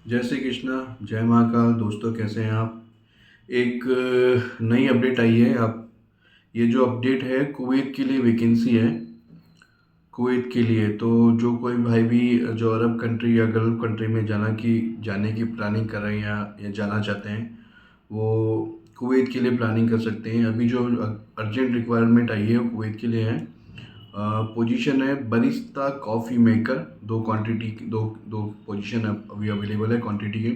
जय श्री कृष्णा। जय महाकाल। दोस्तों, कैसे हैं आप? एक नई अपडेट आई है। आप ये जो अपडेट है, कुवैत के लिए वैकेंसी है। कुवैत के लिए तो जो कोई भाई भी जो अरब कंट्री या गल्फ कंट्री में जाने की प्लानिंग कर रहे हैं या जाना चाहते हैं, वो कुवैत के लिए प्लानिंग कर सकते हैं। अभी जो अर्जेंट रिक्वायरमेंट आई है वो कुवैत के लिए है। पोजीशन है बरिस्ता कॉफ़ी मेकर। दो क्वांटिटी दो दो पोजीशन अभी अवेलेबल है क्वांटिटी के।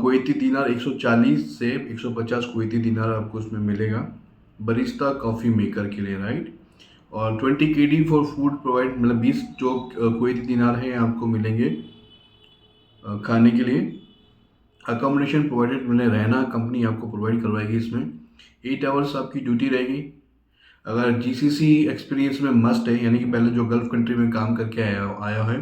कुवैती दिनार 140 से 150 कुवैती दिनार आपको उसमें मिलेगा, बरिस्ता कॉफ़ी मेकर के लिए, राइट। और 20 KD फॉर फूड प्रोवाइड, मतलब 20 जो कुवैती दिनार हैं आपको मिलेंगे खाने के लिए। अकोमोडेशन प्रोवाइडेड, मतलब रहना कंपनी आपको प्रोवाइड करवाएगी। इसमें 8 आवर्स आपकी ड्यूटी रहेगी। अगर जीसीसी एक्सपीरियंस में मस्ट है, यानी कि पहले जो गल्फ कंट्री में काम करके आया है,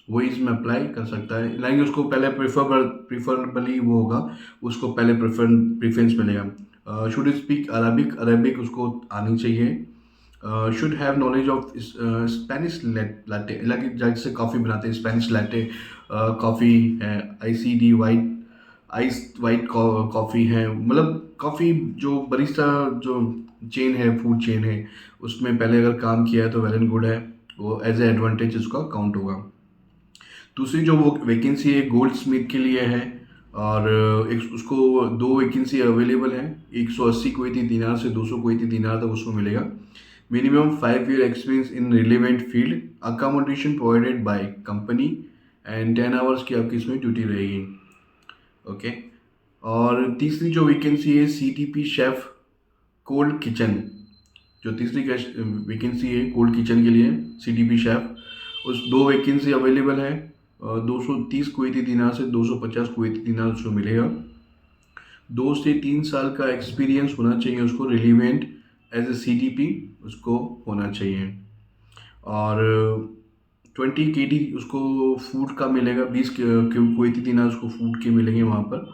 वही इसमें अप्लाई कर सकता है। लाइक उसको पहले प्रिफरेबली वो होगा, उसको पहले प्रेफरेंस मिलेगा। शुड स्पीक अरबिक, अरबिक उसको आनी चाहिए। Should have knowledge of Spanish latte, जैसे कॉफ़ी बनाते हैं स्पेनिश लाटे कॉफ़ी है। ICD white, ice white coffee है, मतलब कॉफ़ी जो बरिस्टा जो चेन है, फूड चेन है, उसमें पहले अगर काम किया है तो वेल एंड गुड है, वो एज ए एडवांटेज उसका काउंट होगा। दूसरी जो वो वैकेंसी है गोल्ड स्मिथ के लिए है। और एक उसको दो वैकेंसी अवेलेबल है। 180 कुवैती दिनार से 200 कुवैती दिनार तक उसको मिलेगा। Minimum 5 year experience in relevant field, accommodation provided by company, and 10 hours की आपकी इसमें ड्यूटी रहेगी। ओके। और तीसरी जो वैकेंसी है CTP शेफ कोल्ड किचन। जो तीसरी वैकेंसी है कोल्ड किचन के लिए, CTP शेफ, उस दो वैकेंसी अवेलेबल है। 230 कुवैती दिनार से 250 कुवैती दिनार उसको मिलेगा। 2 से 3 साल का एक्सपीरियंस होना चाहिए उसको, रिलीवेंट एज ए CTP उसको होना चाहिए। और 20 KD उसको फूड का मिलेगा, 20 कुवैती दिनार उसको फूड के मिलेंगे वहाँ पर।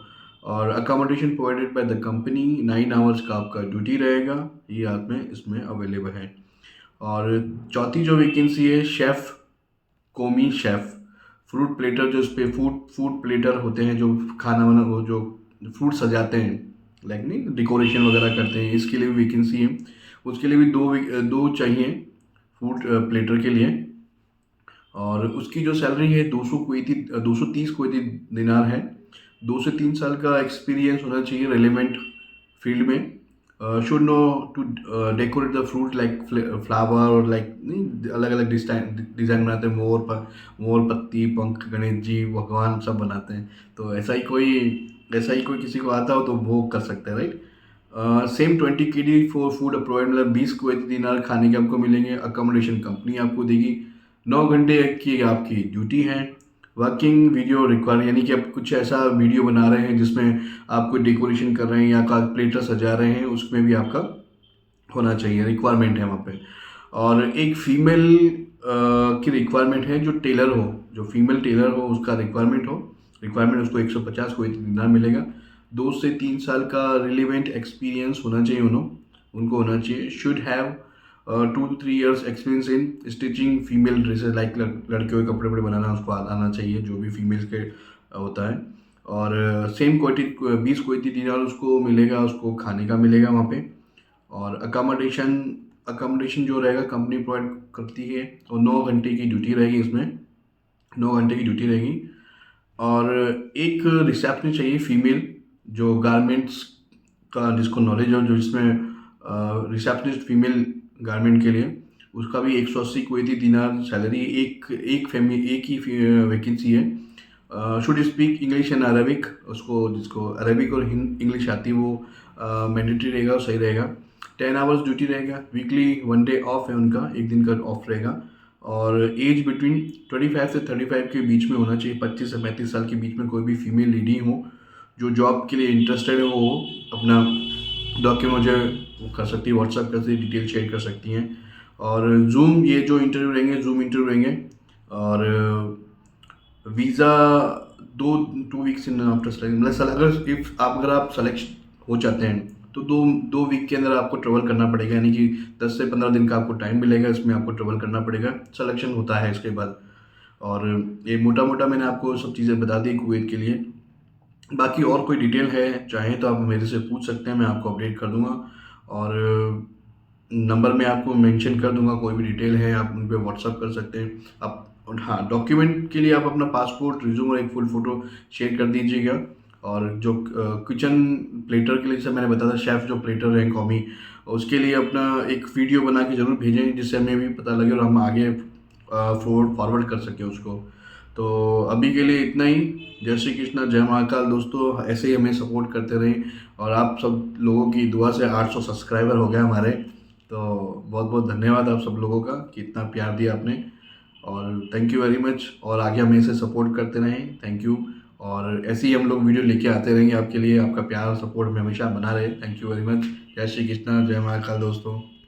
और accommodation provided by the company, 9 hours का आपका ड्यूटी रहेगा। ये आप में इसमें अवेलेबल है। और चौथी जो वैकेंसी है शेफ़ कोमी शेफ़, फ्रूट प्लेटर, जो इस पे फूड फूड प्लेटर होते हैं जो खाना वाना वो जो फ्रूट सजाते हैं, लाइक नहीं डेकोरेशन वगैरह करते हैं, इसके लिए भी वैकेंसी है। उसके लिए भी दो चाहिए फूड प्लेटर के लिए। और उसकी जो सैलरी है 230 कुवैती दिनार है। 2 से 3 साल का एक्सपीरियंस होना चाहिए रेलिवेंट फील्ड में। Should know to decorate the fruit like flower, और लाइक नहीं अलग अलग डिज़ाइन बनाते हैं, मोर पत्ती पंख, गणेश जी भगवान सब बनाते हैं। तो ऐसा ही कोई किसी को आता हो तो वो कर सकते हैं, right. Same 20 KD for food provide, मतलब 20 कुवैती दिनार खाने के आपको मिलेंगे। अकोमोडेशन कंपनी आपको देगी। 9 घंटे की आपकी ड्यूटी है। वर्किंग वीडियो रिक्वायर, यानी कि आप कुछ ऐसा वीडियो बना रहे हैं जिसमें आप कोई डेकोरेशन कर रहे हैं या का प्लेटर सजा रहे हैं, उसमें भी आपका होना चाहिए, रिक्वायरमेंट है वहाँ पे। और एक फीमेल की रिक्वायरमेंट है, जो टेलर हो, जो फीमेल टेलर हो उसका रिक्वायरमेंट उसको 150 को इतना मिलेगा। 2 से 3 साल का रिलेवेंट एक्सपीरियंस होना चाहिए उनको होना चाहिए। Should have 2 to 3 years experience in stitching female dresses, like लड़कियों के कपड़े वपड़े बनाना उसको आना चाहिए, जो भी फीमेल्स के होता है। और सेम क्वांटिटी 20 क्वांटिटी दिनार उसको मिलेगा, उसको खाने का मिलेगा वहाँ पे। और अकोमोडेशन जो रहेगा कंपनी प्रोवाइड करती है। और 9 घंटे की ड्यूटी रहेगी इसमें, 9 घंटे की ड्यूटी रहेगी। और एक रिसेप्शन चाहिए फीमेल, जो गारमेंट्स का जिसको नॉलेज हो, जो इसमें रिसेप्शनिस्ट फीमेल गारमेंट के लिए, उसका भी 180 कुवैती दिनार सैलरी। एक ही वैकेंसी है। Should speak English and Arabic, उसको जिसको अरबिक और इंग्लिश आती है वो मैंडेटरी रहेगा, सही रहेगा। 10 आवर्स ड्यूटी रहेगा। वीकली 1 डे ऑफ है उनका, एक दिन का ऑफ रहेगा। और एज बिटवीन 25 से 35 के बीच में होना चाहिए। 25 से 35 साल के बीच में कोई भी फीमेल लीडी हो जो जॉब के लिए इंटरेस्टेड है, वो अपना डॉक्यूमेंट मुझे वो कर सकती है, व्हाट्सअप कर सकती है, डिटेल शेयर कर सकती हैं। और ये जो इंटरव्यू रहेंगे जूम इंटरव्यू रहेंगे। और वीज़ा दो 2 वीक्स इन आफ्टर सेलेक्शन, मतलब अगर आप सेलेक्ट हो जाते हैं तो दो 2 वीक के अंदर आपको ट्रेवल करना पड़ेगा, यानी कि 10 से 15 दिन का आपको टाइम मिलेगा, इसमें आपको ट्रेवल करना पड़ेगा, सिलेक्शन होता है इसके बाद। और ये मोटा-मोटा मैंने आपको सब चीज़ें बता दी कुवैत के लिए। बाकी और कोई डिटेल है, चाहें तो आप मेरे से पूछ सकते हैं, मैं आपको अपडेट कर दूँगा। और नंबर मैं आपको मेंशन कर दूँगा, कोई भी डिटेल है आप उन पे व्हाट्सएप कर सकते हैं। आप और हाँ, डॉक्यूमेंट के लिए आप अपना पासपोर्ट, रिज़्यूम और एक फुल फ़ोटो शेयर कर दीजिएगा। और जो किचन प्लेटर के लिए जैसे मैंने बताया था, शेफ़ जो प्लेटर हैं कौमी, उसके लिए अपना एक वीडियो बना के ज़रूर भेजें, जिससे हमें भी पता लगे और हम आगे फॉरवर्ड कर सकें उसको। तो अभी के लिए इतना ही। जय श्री कृष्णा, जय महाकाल दोस्तों, ऐसे ही हमें सपोर्ट करते रहें। और आप सब लोगों की दुआ से 800 सब्सक्राइबर हो गए हमारे। तो बहुत बहुत धन्यवाद आप सब लोगों का कि इतना प्यार दिया आपने। और थैंक यू वेरी मच, और आगे हमें ऐसे सपोर्ट करते रहें। Thank you. और ऐसे ही हम लोग वीडियो लेके आते रहेंगे आपके लिए। आपका प्यार और सपोर्ट में हमेशा बना रहे। Thank you very much. जय श्री कृष्णा, जय महाकाल दोस्तों।